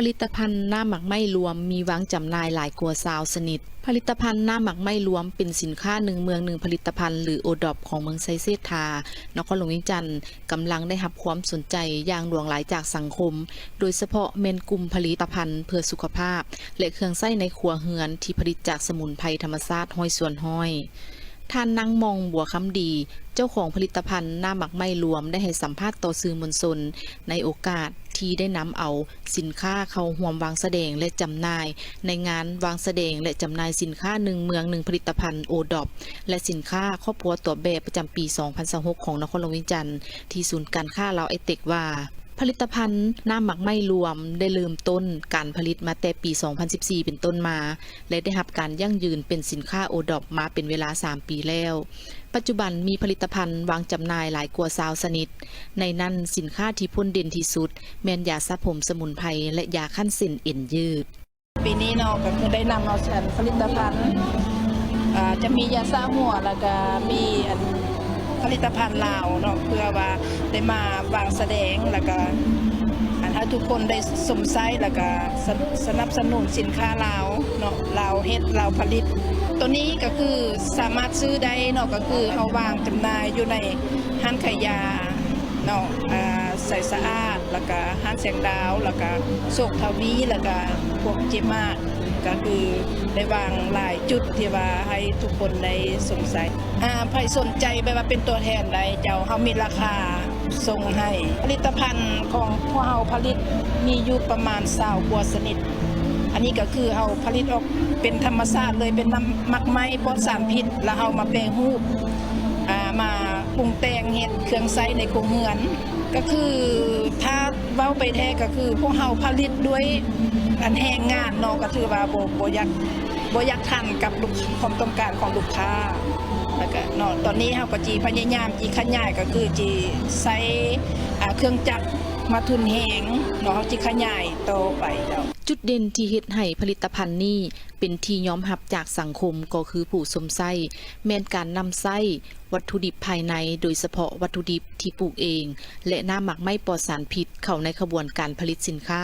ลิตภัณฑ์หน้าหมักไหม้รวมมีวางจำหน่ายหลายกว่า20ชนิดผลิตภัณฑ์หน้าหมักไหม้รวมเป็นสินค้าหนึ่งเมืองหนึ่งผลิตภัณฑ์หรือโอดอปของเมืองไซเซธานครหลวงวิจันทร์กำลังได้รับความสนใจอย่างหลวงหลายจากสังคมโดยเฉพาะเมนกลุ่มผลิตภัณฑ์เพื่อสุขภาพและเครื่องใช้ในครัวเรือนที่ผลิตจากสมุนไพรธรรมชาติห้อยส่วนห้อยท่านนางมองบัวคำดีเจ้าของผลิตภัณฑ์หน้าหมักไหม้รวมได้ให้สัมภาษณ์ต่อสื่อมวลชนในโอกาสที่ได้นำเอาสินค้าเข้าร่วมวางแสดงและจำหน่ายในงานวางแสดงและจำหน่ายสินค้าหนึ่งเมืองหนึ่งผลิตภัณฑ์โอดอปและสินค้าครอบครัวตัวแบบประจำปี 2026 ของนครหลวงวิจันทร์ที่ศูนย์การค้าลาวไอเทคว่าผลิตภัณฑ์หน้าหมักไหม้รวมได้เริ่มต้นการผลิตมาแต่ปี 2014 เป็นต้นมาและได้รับการยั่งยืนเป็นสินค้าโอดอปมาเป็นเวลา 3 ปีแล้วปัจจุบันมีผลิตภัณฑ์วางจำหน่ายหลายกว่า20ชนิดในนั้นสินค้าที่พ้นเด่นที่สุดแม่นยาสระผมสมุนไพรและยาขั้นเส้นเอ็นยืดปีนี้เนาะก็คือได้นำเอาผลิตภัณฑ์จะมียาสระหัวแล้วก็มีผลิตภัณฑ์ลาวเนาะเพื่อว่าได้มาวางแสดงแล้วก็ให้ทุกคนได้สมไซแล้วก็สนับสนุนสินค้าลาวเนาะลาวเฮ็ดลาวผลิตตัวนี้ก็คือสามารถซื้อได้เนาะก็คือเอาวางจำหน่ายอยู่ในห้างขายยาเนาะใส่สะอาดแล้วก็ห้างเสียงดาวแล้วก็โศกทวีแล้วก็พวกเจมาก็คือได้วางหลายจุดที่ว่าให้ทุกคนได้สงสัยใครสนใจไปว่าเป็นตัวแทนใดเจ้าเขามีราคาส่งให้ผลิตภัณฑ์ของพวกเราผลิตมีอยู่ประมาณ20กว่าชนิดอันนี้ก็คือเราผลิตออกเป็นธรรมชาติเลยเป็นน้ำหมักไหม้ปลอดสารพิษแล้วเอามาแปรรูปมาปรุงแต่งเฮ็ดเครื่องใช้ในครัวเรือนก็คือถ้าเว้าไปแท้ก็คือพวกเราผลิตด้วยอันแห้งงานเนาะก็ถือว่าบ่อยากทันกับความต้องการของลูกค้าแล้วก็เนาะตอนนี้เฮาก็จีพยายามจีขยายก็คือจีใช้เครื่องจักรมาทุนแหงเนาะเฮาจีขยายต่อไปเจ้าจุดเด่นที่เฮ็ดให้ผลิตภัณฑ์นี้เป็นที่ยอมรับจากสังคมก็คือผู้สมไส้แม้นการนำไส้วัตถุดิบภายในโดยเฉพาะวัตถุดิบที่ปลูกเองและหน้าหมักไม่ปลอดสารพิษเข้าในขบวนการผลิตสินค้า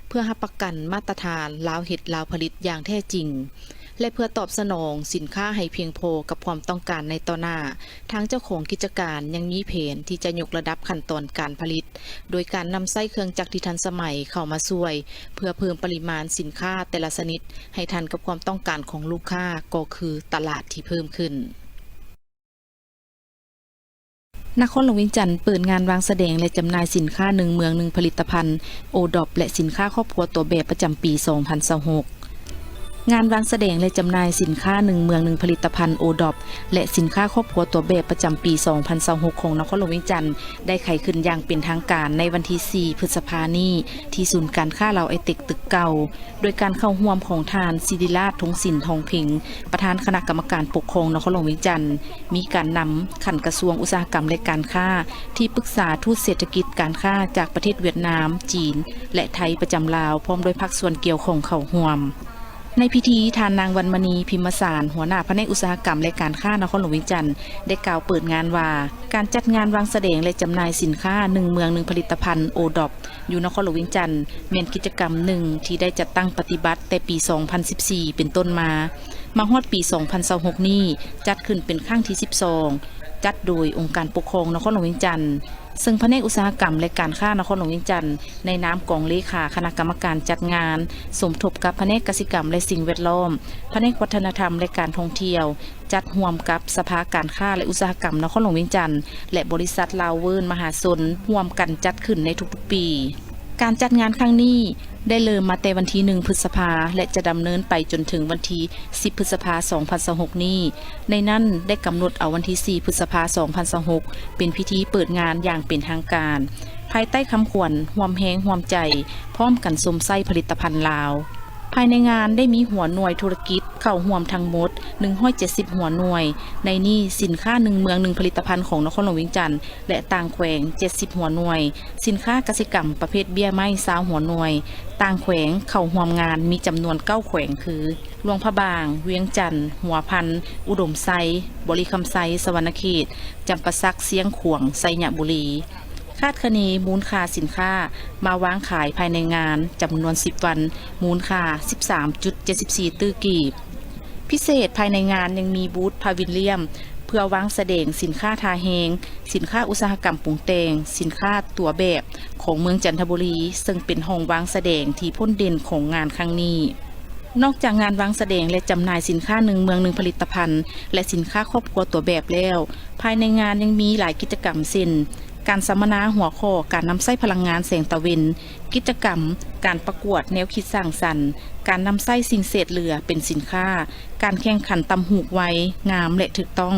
เพื่อรับประกันมาตรฐานลาวเฮ็ดลาวผลิตอย่างแท้จริงและเพื่อตอบสนองสินค้าให้เพียงพอกับความต้องการในต่อหน้าทางเจ้าของกิจการยังมีแผนที่จะยกระดับขั้นตอนการผลิตโดยการนำไส้เครื่องจักรที่ทันสมัยเข้ามาช่วยเพื่อเพิ่มปริมาณสินค้าแต่ละชนิดให้ทันกับความต้องการของลูกค้าก็คือตลาดที่เพิ่มขึ้นนครหลวงวิจันทร์เปิดงานวางแสดงและจำหน่ายสินค้าหนึ่งเมืองหนึ่งผลิตภัณฑ์โอดอปและสินค้าครอบครัวตัวแบบประจำปี 2026งานวางแสดงและจำหน่ายสินค้าหนึ่งเมืองหนึ่งผลิตภัณฑ์โอดอปและสินค้าครอบครัวตัวแบบประจำปี 2026 ของนครหลวงวิจันทร์ได้ไขขึ้นอย่างเป็นทางการในวันที่ 4 พฤษภาคมนี้ที่ศูนย์การค้าลาวไอเทคตึกเก่าโดยการเข้าร่วมของทานศิริราชทงศิลป์ทองเพ็งประธานคณะกรรมการปกครองนครหลวงวิจันทร์มีการนำขันกระทรวงอุตสาหกรรมและการค้าที่ปรึกษาทูตเศรษฐกิจการค้าจากประเทศเวียดนามจีนและไทยประจำลาวพร้อมโดยภาคส่วนเกี่ยวข้องเข้าร่วมในพิธีทานนางวรรณมณีพิมพ์สารหัวหน้าแผนกอุตสาหกรรมและการค้านครหลวงวิจันทร์ได้กล่าวเปิดงานว่าการจัดงานวางแสดงและจำหน่ายสินค้าหนึ่งเมืองหนึ่งผลิตภัณฑ์โอดอปอยู่นครหลวงวิจันทร์เป็นกิจกรรมหนึ่งที่ได้จัดตั้งปฏิบัติแต่ปี 2014 เป็นต้นมาฮอดปี 2026 นี้จัดขึ้นเป็นครั้งที่ 12 จัดโดยองค์การปกครองนครหลวงวิจันทร์ซึ่งแผนกอุตสาหกรรมและการค้านครหลวงวิจันทร์ในนามกองเลขาคณะกรรมการจัดงานสมทบกับแผนกกสิกรรมและสิ่งแวดล้อมแผนกวัฒนธรรมและการท่องเที่ยวจัดร่วมกับสภาการค้าและอุตสาหกรรมนครหลวงวิจันทร์และบริษัทลาวเวิร์นมหาชนร่วมกันจัดขึ้นในทุกๆปีการจัดงานครั้งนี้ได้เริ่มมาแต่วันที่ 1 พฤษภาและจะดำเนินไปจนถึงวันที่ 10 พฤษภาคม 2026 นี้ในนั้นได้กำหนดเอาวันที่ 4 พฤษภาคม 2026 เป็นพิธีเปิดงานอย่างเป็นทางการภายใต้คำขวัญห่วมแฮงห่วมใจพร้อมกันสมไส้ผลิตภัณฑ์ลาวภายในงานได้มีหัวหน่วยธุรกิจเข้าร่วมทั้งหมด170หัวหน่วยในนี้สินค้าหนึ่งเมืองหนึ่งผลิตภัณฑ์ของนครหลวงวิจันทร์และต่างแขวง70หัวหน่วยสินค้ากสิกรรมประเภทเบี้ยไม้20หัวหน่วยต่างแขวงเข้าร่วมงานมีจำนวน9แขวงคือหลวงพระบางเวียงจันทร์หัวพันอุดมไซบริคำไซสวรรณเขตจำปาสักเสียงขวงไซญบุรี คาดคะเนมูลค่าสินค้ามาวางขายภายในงานจำนวน10วันมูลค่า 13.74 ตื้อกีบพิเศษภายในงานยังมีบูธพาวิลเลียมเพื่อวางแสดงสินค้าทาแฮงสินค้าอุตสาหกรรมปรุงแต่งสินค้าตัวแบบของเมืองจันทบุรีซึ่งเป็นห้องวางแสดงที่พ้นเด่นของงานครั้งนี้นอกจากงานวางแสดงและจำหน่ายสินค้าหนึ่งเมืองหนึ่งผลิตภัณฑ์และสินค้าครอบครัวตัวแบบแล้วภายในงานยังมีหลายกิจกรรมเช่นการสัมมนาหัวข้อการนำไส้พลังงานแสงตะเวนกิจกรรมการประกวดแนวคิดสร้างสรรค์การนำไส้สิ่งเศษเหลือเป็นสินค้าการแข่งขันตำหูกไวงามและถูกต้อง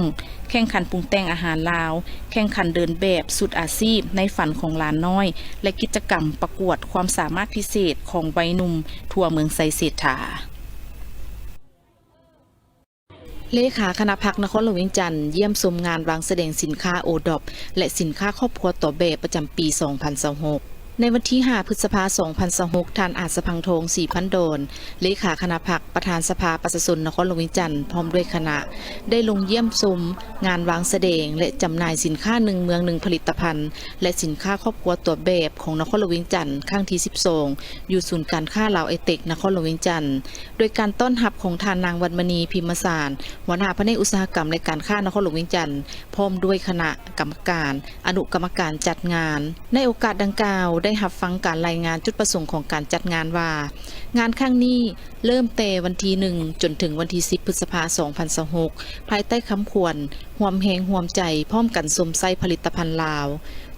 แข่งขันปรุงแต่งอาหารลาวแข่งขันเดินแบบสุดอาชีพในฝันของหลานน้อยและกิจกรรมประกวดความสามารถพิเศษของวัยหนุ่มทั่วเมืองไซเศรษฐาเลขาคณะพักนครหลวงเวียงจันทร์เยี่ยมชมงานวางแสดงสินค้าโอดอปและสินค้าครอบครัวตัวแบบประจำปี 2026 ในวันที่ 5 พฤษภาคม 2026 ท่านอาจสพังทอง 4,000 โดนเลขาคณะพักประธานสภาประชาชนนครหลวงเวียงจันทร์พร้อมด้วยคณะได้ลงเยี่ยมชมงานวางแสดงและจำหน่ายสินค้าหนึ่งเมืองหนึ่งผลิตภัณฑ์และสินค้าครอบครัวตัวแบบของนครหลวงเวียงจันทร์ครั้งที่ 12 อยู่ศูนย์การค้าลาวไอเทคนครหลวงเวียงจันทร์โดยการต้อนรับของทานนางวรรณมณีพิมสารหัวหน้าแผนกอุตสาหกรรมและการค้านครหลวงเวียงจันทร์พร้อมด้วยคณะกรรมการอนุกรรมการจัดงานในโอกาสดังกล่าวได้รับฟังการรายงานจุดประสงค์ของการจัดงานว่างานครั้งนี้เริ่มแต่วันที่1จนถึงวันที่10พฤษภาคม 2026ภายใต้คำขวัญห่วมแหงห่วมใจพร้อมกันสมไส้ผลิตภัณฑ์ลาว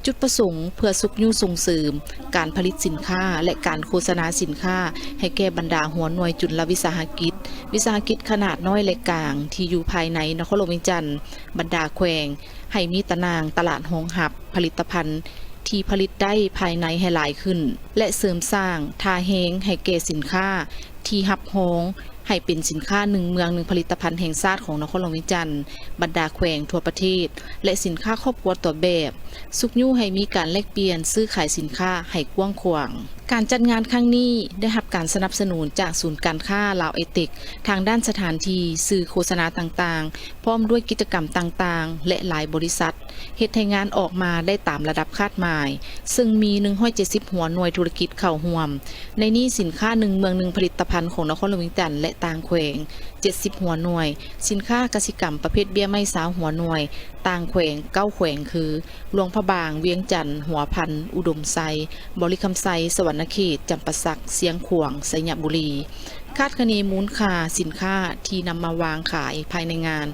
จุดประสงค์เพื่อสุขยุส่งเสริมการผลิตสินค้าและการโฆษณาสินค้าให้แก่บรรดาหัวหน่วยจุลวิสาหกิจขนาดน้อยและกลางที่อยู่ภายในนครหลวงเวียงจันทร์บรรดาแขวงให้มีตารางตลาดรองรับผลิตภัณฑ์ที่ผลิตได้ภายในให้หลายขึ้นและเสริมสร้างทาแฮงให้แก่สินค้าที่หับโฮงให้เป็นสินค้าหนึ่งเมืองหนึ่งผลิตภัณฑ์แห่งชาติของนครหลวงเวียงจันทร์บรรดาแขวงทั่วประเทศและสินค้าครอบครัวตัวแบบสุขยู่ให้มีการแลกเปลี่ยนซื้อขายสินค้าให้กว้างขวางการจัดงานครั้งนี้ได้รับการสนับสนุนจากศูนย์การค้าลาวไอเทคทางด้านสถานที่สื่อโฆษณาต่างๆพร้อมด้วยกิจกรรมต่างๆและหลายบริษัทเฮ็ดให้งานออกมาได้ตามระดับคาดหมายซึ่งมี170หัวหน่วยธุรกิจเข้าร่วมในนี้สินค้าหนึ่งเมืองหนึ่งผลิตภัณฑ์ของนครหลวงเวียงจันทร์และต่างแขวง70หัวหน่วยสินค้ากสิกรรมประเภทเบี้ยไม้สาวหัวหน่วยต่างแขวง9แขวงคือหลวงพระบางเวียงจันทร์หัวพันอุดมไซบริคำไซสวรรณเขตจำปาสักเสียงขวางไสยบุรีคาดคะเนมูลค่าสินค้าที่นำมาวางขายภายในงาน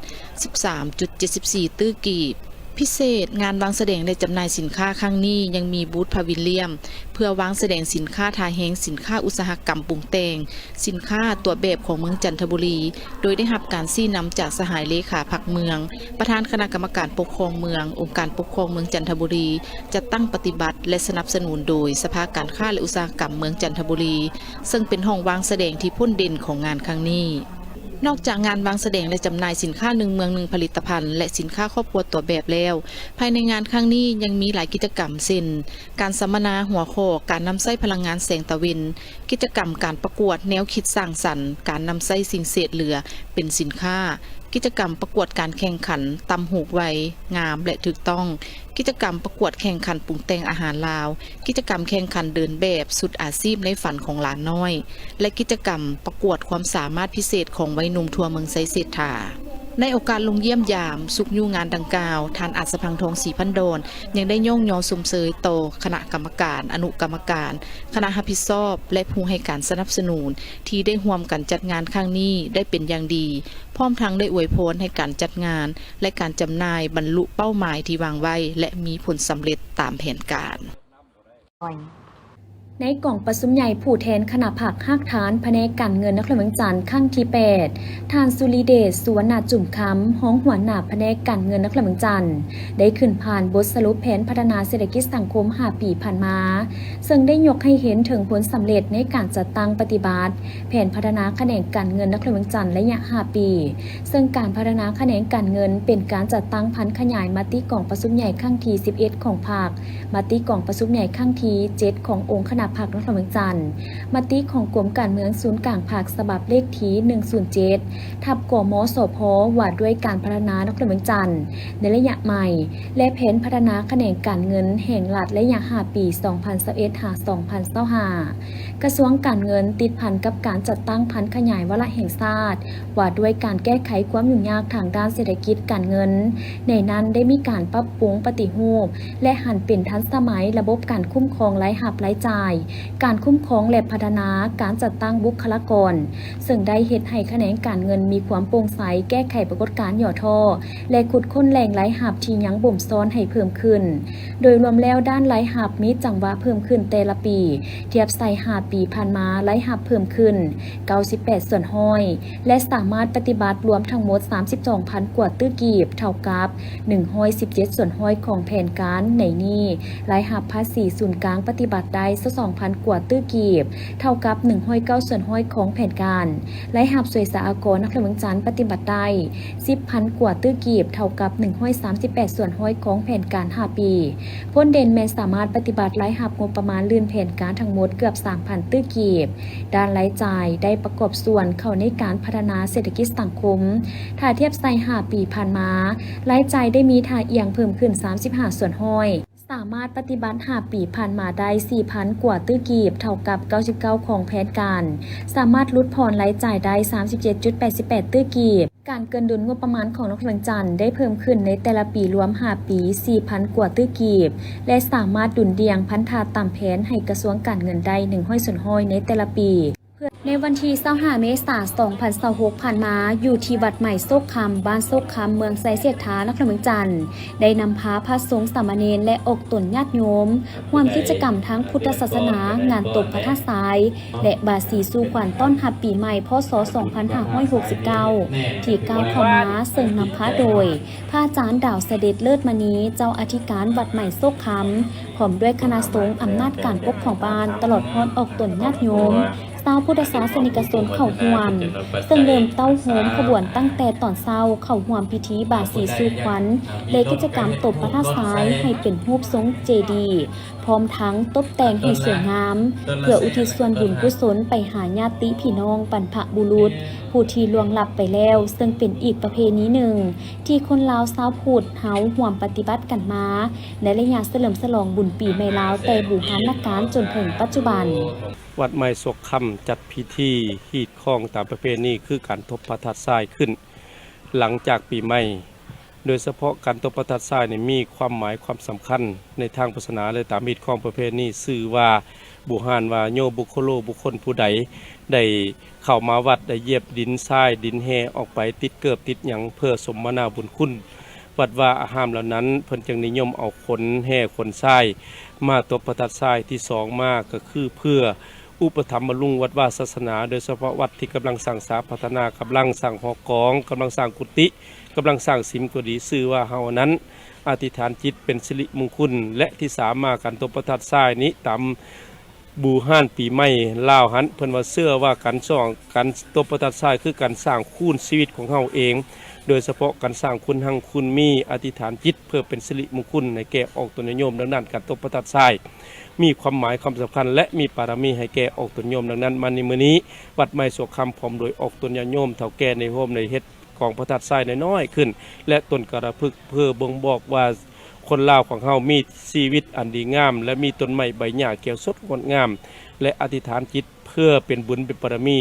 13.74 ตื้อกีบพิเศษงานวางแสดงและจำหน่ายสินค้าครั้งนี้ยังมีบูธพาวิลเลียมเพื่อวางแสดงสินค้าทาแฮงสินค้าอุตสาหกรรมปรุงแต่งสินค้าตัวแบบของเมืองจันทบุรีโดยได้รับการชี้นำจากสหายเลขาพักเมืองประธานคณะกรรมการปกครองเมืององค์การปกครองเมืองจันทบุรีจะตั้งปฏิบัติและสนับสนุนโดยสภาการค้าและอุตสาหกรรมเมืองจันทบุรีซึ่งเป็นห้องวางแสดงที่พ้นเด่นของงานครั้งนี้นอกจากงานวางแสดงและจำหน่ายสินค้าหนึ่งเมืองหนึ่งผลิตภัณฑ์และสินค้าครอบครัวตัวแบบแล้วภายในงานครั้งนี้ยังมีหลายกิจกรรมเช่นการสัมมนาหัวข้อการนำไส้พลังงานแสงตะเวนกิจกรรมการประกวดแนวคิดสร้างสรรค์การนำไส้สิ่งเศษเหลือเป็นสินค้ากิจกรรมประกวดการแข่งขันตำหูกไวงามและถูกต้องกิจกรรมประกวดแข่งขันปรุงแต่งอาหารลาวกิจกรรมแข่งขันเดินแบบสุดอาชีพในฝันของหลานน้อยและกิจกรรมประกวดความสามารถพิเศษของวัยหนุ่มทั่วเมืองไซเศรษฐาในโอกาสลงเยี่ยมยามสุขยู่งานดังกล่าวท่านอาจสพังทอง 4,000 โดนยังได้ย่องยอสมเสยโตคณะกรรมการอนุกรรมการคณะรับผิดชอบและผู้ให้การสนับสนุนที่ได้ร่วมกันจัดงานครั้งนี้ได้เป็นอย่างดีพร้อมทั้งได้อวยพรให้การจัดงานและการจำหน่ายบรรลุเป้าหมายที่วางไว้และมีผลสำเร็จตามแผนการในกล่องประชุมใหญ่ผู้แทนคณะผักหักฐานแผนกการเงินนครหลวงเวียงจันทร์ครั้งที่8ทานสุริเดชสุวรรณจุ่มคำห้องหัวหน้าแผนกการเงินนครหลวงเวียงจันทร์ได้ขึ้นผ่านบทสรุปแผนพัฒนาเศรษฐกิจสังคม5 ปีผ่านมาซึ่งได้ยกให้เห็นถึงผลสำเร็จในการจัดตั้งปฏิบัติแผนพัฒนาแขนงการเงินนครหลวงเวียงจันทร์ระยะ5 ปีซึ่งการพัฒนาแขนงการเงินเป็นการจัดตั้งพันขยายมติกล่องประชุมใหญ่ครั้งที่11ของภาคมติกล่องประชุมใหญ่ครั้งที่7ขององค์คณะ ะพรรคนครหลวงจันทน์มติของกรมการเมืองศูนย์กลางภาคฉบับเลขที่107ทับกมสพว่าด้วยการพัฒนานครหลวงจันทน์ในระยะใหม่และแผนพัฒนาแขนงการเงินแห่งรัฐระยะ5 ปี 2021-2025 กระทรวงการเงินติดพันกับการจัดตั้งพันขยายวาระแห่งชาติว่าด้วยการแก้ไขความยุ่งยากทางด้านเศรษฐกิจการเงินในนั้นได้มีการปรับปรุงปฏิรูปและหันเป็นทันสมัยระบบการคุ้มครองรายรับรายจ่ายการคุ้มครองและพัฒนาการจัดตั้งบุคลากรซึ่งได้เฮ็ดให้แขนงการเงินมีความโปร่งใสแก้ไขปรากฏการณ์หย่อท่อและขุดค้นแหล่งรายรับที่ยังบ่มซ้อนให้เพิ่มขึ้นโดยรวมแล้วด้านรายรับมีจังหวะเพิ่มขึ้นแต่ละปีเทียบใส่5 ปีผ่านมารายรับเพิ่มขึ้น98ส่วนห้อยและสามารถปฏิบัติรวมทั้งหมด 32,000 กว่าตื้อกีบเท่ากับ117ส่วนห้อยของแผนการในนี้รายรับภาษีศูนย์กลางปฏิบัติได้ 2,000 กว่าตื้อกีบเท่ากับ109ส่วนห้อยของแผนการรายรับสวยสากลนครหลวงจันทน์ปฏิบัติได้ 10,000 กว่าตื้อกีบเท่ากับ138ส่วนห้อยของแผนการ5 ปีพ้นเด่นแม้สามารถปฏิบัติรายรับงบประมาณลื่นแผนการทั้งหมดเกือบ 3,000 ตื้อกีบด้านรายจ่ายได้ประกอบส่วนเข้าในการพัฒนาเศรษฐกิจสังคมถ้าเทียบใส่5 ปีผ่านมารายจ่ายได้มีท่าเอียงเพิ่มขึ้น35ส่วนห้อยสามารถปฏิบัติ5 ปีผ่านมาได้ 4,000 กว่าตื้อกีบเท่ากับ99ของแผนการสามารถลดผ่อนรายจ่ายได้ 37.88 ตื้อกีบการเกินดุลงบประมาณของนครหลวงจันทน์ได้เพิ่มขึ้นในแต่ละปีรวม5 ปี 4,000 กว่าตื้อกีบและสามารถดุลเดียงพันธาตามแผนให้กระทรวงการเงินได้100ส่วนห้อยในแต่ละปีในวันที่25 เมษายน 2026 ผ่านมาอยู่ที่วัดใหม่โซกคำบ้านโซกคำเมืองไซเสถานครหลวงจันทน์ได้นำพาพระสงฆ์สามเณรและอกตนญาติโยมร่วมกิจกรรมทั้งพุทธศาสนางานตบพระธาตุทรายและบาสีสู่ขวัญต้อนรับปีใหม่พศ 2569 ที่ก้าวเข้ามาซึ่งนำพาโดยพระอาจารย์ดาวเสด็จเลิศมณีเจ้าอธิการวัดใหม่โซกคำพร้อมด้วยคณะสงฆ์อำนาจการปกครองบ้านตลอดพรอกตนญาติโยมชาวพุทธศาสนิกชนเข้าร่วมซึ่งเริ่มเต้าโหมขบวนตั้งแต่ตอนเช้าเข้าร่วมพิธีบาสีสู่ขวัญและกิจกรรมตบพระธาตุทรายให้เป็นรูปทรงเจดีย์พร้อมทั้งตกแต่งให้สวยงามเพื่ออุทิศส่วนบุญกุศลไปหาญาติพี่น้องบรรพบุรุษผู้ที่ล่วงลับไปแล้วซึ่งเป็นอีกประเพณีหนึ่งที่คนลาวชาวพุทธเฮาร่วมปฏิบัติกันมาในระยะเฉลิมฉลองบุญปีใหม่ลาวแต่บูหานาการจนถึงปัจจุบันวัดใหม่โศกคำจัดพิธีฮีดข้องตามประเพณีคือการทบพระธาตุทรายขึ้นหลังจากปีใหม่โดยเฉพาะการทบพระธาตุทรายมีความหมายความสำคัญในทางศาสนาและตามฮีดข้องประเพณีชื่อว่าบุหานว่าโยบุคโลบุคคลผู้ใดได้เข้ามาวัดได้เหยียบดินทรายดินแห่ออกไปติดเกิบติดหยังเพื่อสมนาบุญคุณวัดว่าอาหารเหล่านั้นเพิ่นจึงนิยมเอาขนแห่ขนทรายมาตบพระธาตุทรายที่2มาก็คือเพื่ออุปถัมภ์บำรุงวัดว่าศาสนาโดยเฉพาะวัดที่กำลังสร้างสาพัฒนากำลังสร้างหอกองกำลังสร้างกุฏิกำลังสร้างสิมก็ดีชื่อว่าเฮานั้นอธิษฐานจิตเป็นสิริมงคลและที่3มาการตบพระธาตุทรายนี้ตามบูฮานปีใหม่ลาวหันเพิ่นว่าเชื่อว่าการสร้างการตบพระธาตุทรายคือการสร้างคูณชีวิตของเฮาเองโดยเฉพาะการสร้างคุณหังคุณมีอธิษฐานจิตเพื่อเป็นสิริมงคลในแก่ออกตนโยมดังนั้นการตบพระธาตุทรายมีความหมายความสำคัญและมีปารมีให้แก่ออกตนโยมดังนั้นมาในมื้อนี้วัดใหม่โศกคำพร้อมโดยออกตนญาติโยมเฒ่าแก่ในโฮมในเฮ็ดของพระธาตุทรายน้อยๆขึ้นและต้นกระพึกเพื่อบ่งบอกว่าคนลาวของเฮามีชีวิตอันดีงามและมีต้นไม้ใบหญ้าเขียวสดงดงามและอธิษฐานจิตเพื่อเป็นบุญเป็นปรมี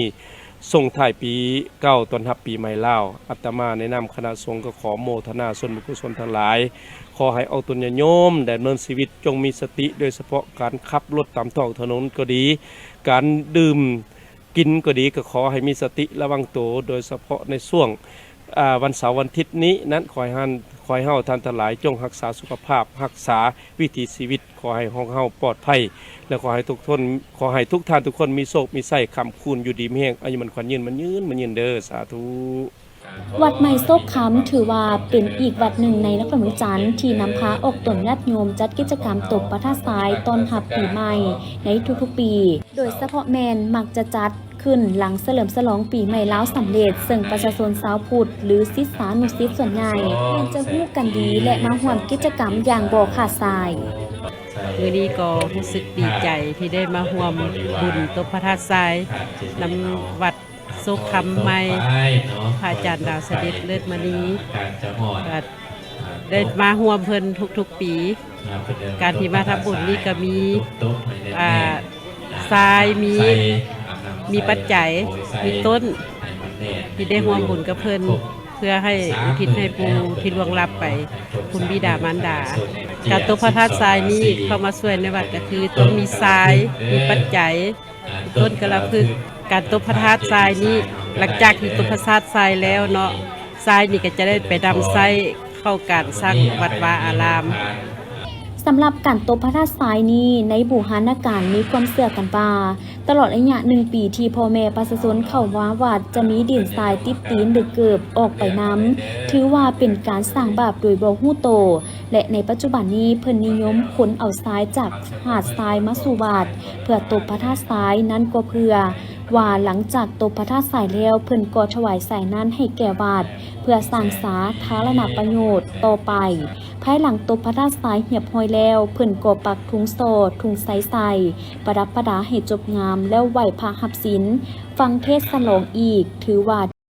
ส่งท้ายปีเก้าต้อนรับปีใหม่ลาวอาตมาในนามคณะสงฆ์ก็ขอโมทนาส่วนบุญกุศลทั้งหลายขอให้เอาตนญาติโยมดำเนินชีวิตจงมีสติโดยเฉพาะการขับรถตามท้องถนนก็ดีการดื่มกินก็ดีก็ขอให้มีสติระวังตัวโดยเฉพาะในช่วงวันเสาร์วันอาทิตย์นี้นั้นขอให้เฮาท่านทั้งหลายจงรักษาสุขภาพรักษาวิถีชีวิตขอให้ของเฮาปลอดภัยและขอให้ทุกท่านทุกคนมีโชคมีไส้คำคูณอยู่ดีมีแห่งอายุมันขวัญยืนมันยืนเด้อสาธุวัดใหม่โซกคำถือว่าเป็นอีกวัดหนึ่งในนครหลวงจันทน์ที่นำพาอกตนญาติโยมจัดกิจกรรมตบพระธาตุทรายต้อนรับปีใหม่ในทุกๆปีโดยเฉพาะแมนมักจะจัดขึ้นหลังเฉลิมฉลองปีใหม่ลาวสำเร็จซึ่งประชาชนชาวพุทธหรือศิษยานุศิษย์ส่วนใหญ่แม้จะฮู้กันดีและมาร่วมกิจกรรมอย่างบ่ขาดสาย มื้อนี้ก็รู้สึกดีใจที่ได้มาร่วมบุญตบพระธาตุทรายนำวัดโซกคำใหม่พระอาจารย์ดาวเสด็จเลิศมณีก็ได้มาร่วมเพิ่นทุกๆปี การที่มาทำบุญนี่ก็มีทรายมีปัจจัยมีต้นที่ได้ร่วมบุญกับเพิ่นเพื่อให้อุทิศให้ผู้ที่ล่วงลับไปคุณบิดามารดา การตบพระธาตุทรายนี้เข้ามาช่วยในวัดก็คือต้องมีทรายมีปัจจัยต้นกระพึกษ์การตบพระธาตุทรายนี้หลังจากที่ตบพระธาตุทรายแล้วเนาะทรายนี่ก็จะได้ไปนำไส้เข้าการสร้างวัดวาอาราม สำหรับการตบพระธาตุทรายนี้ในบูหานาการมีความเสื่อกันว่าตลอดระยะ1 ปีที่พ่อแม่ประชาชนเข้าว่าวัดจะมีดินทรายติดตีนหรือเกิบออกไปน้ำถือว่าเป็นการสร้างบาปโดยบ่ฮู้โตและในปัจจุบันนี้เพิ่นนิยมขนเอาทรายจากหาดทรายมาสู่วัดเพื่อตบพระธาตุทรายนั้นก็เพื่อว่าหลังจากตบพระธาตุทรายแล้วเพิ่นก็ถวายทรายนั้นให้แก่วัดเพื่อสร้างสาธารณประโยชน์ต่อไปภายหลังตบพระธาตุทรายเหียบห้อยแล้วเพิ่นก็ปักถุงโซถุงใสประดับประดาให้จบงามแล้วไหว้พระหับศีลฟังเทศน์ฉลองอีกถือว่า